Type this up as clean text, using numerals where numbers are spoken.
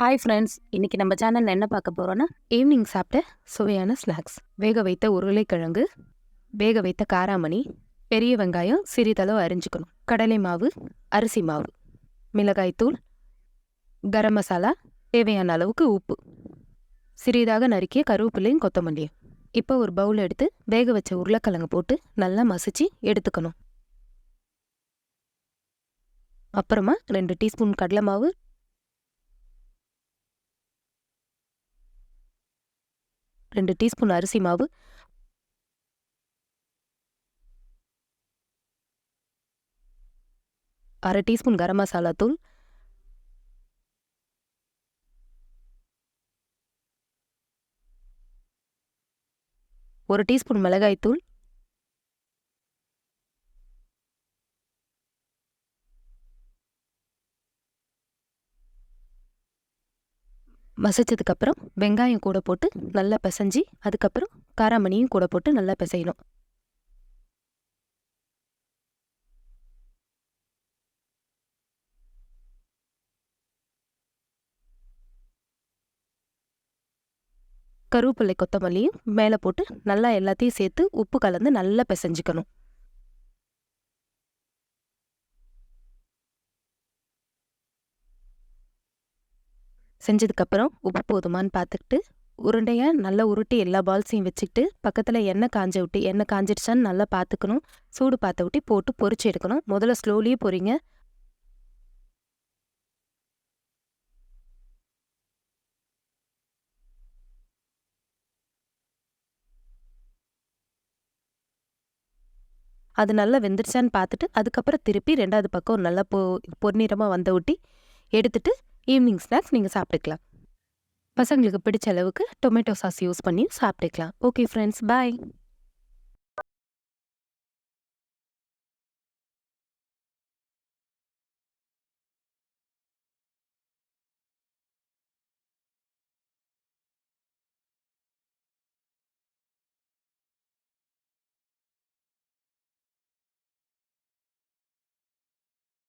Hi friends, இன்னைக்கு நம்ம சேனல்ல என்ன பார்க்க போறோம்னா, ஈவினிங் சாப்பிட்ட சுவையான ஸ்நாக்ஸ். வேக வைத்த உருளைக்கிழங்கு, வேக வைத்த காராமணி, பெரிய வெங்காயம் சிறிதளவு அரிஞ்சுக்கணும், கடலை மாவு, அரிசி மாவு, மிளகாய்த்தூள், கரம் மசாலா, தேவையான அளவுக்கு உப்பு, சிறிதாக நறுக்கிய கருவேப்பிலையும் கொத்தமல்லியும். இப்போ ஒரு பவுல் எடுத்து வேக வச்ச உருளைக்கிழங்கு போட்டு நல்லா மசிச்சு எடுத்துக்கணும். அப்புறமா 2 டீஸ்பூன் கடலை மாவு, 2 டீஸ்பூன் அரிசி மாவு, 1/2 டீஸ்பூன் கரம் மசாலா தூள், 1 டீஸ்பூன் மிளகாய்த்தூள், மசிச்சதுக்கப்புறம் வெங்காயம் கூட போட்டு நல்லா பிசைஞ்சு அதுக்கப்புறம் காராமணியும் கூட போட்டு நல்லா பிசையணும். கருவேப்பிலை கொத்தமல்லியும் மேலே போட்டு நல்லா எல்லாத்தையும் சேர்த்து உப்பு கலந்து நல்லா பிசைஞ்சுக்கணும். செஞ்சதுக்கப்புறம் உப்பு போதுமான்னு பார்த்துக்கிட்டு உருண்டையாக நல்லா உருட்டி எல்லா பால்ஸையும் வச்சுக்கிட்டு பக்கத்தில் எண்ணெய் காஞ்சிடுச்சான்னு நல்லா பார்த்துக்கணும். சூடு பார்த்த விட்டு போட்டு பொரிச்சு எடுக்கணும். முதல்ல ஸ்லோலியே பொரிங்க. அது நல்லா வெந்துருச்சான்னு பார்த்துட்டு அதுக்கப்புறம் திருப்பி 2வது பக்கம் நல்லா பொன்னிறமாக வந்த விட்டி எடுத்துட்டு ஈவினிங் ஸ்நாக்ஸ் நீங்கள் சாப்பிட்டுக்கலாம். பசங்களுக்கு பிடிச்ச அளவுக்கு டொமேட்டோ சாஸ் யூஸ் பண்ணி சாப்பிட்டுக்கலாம். ஓகே ஃப்ரெண்ட்ஸ், பாய்.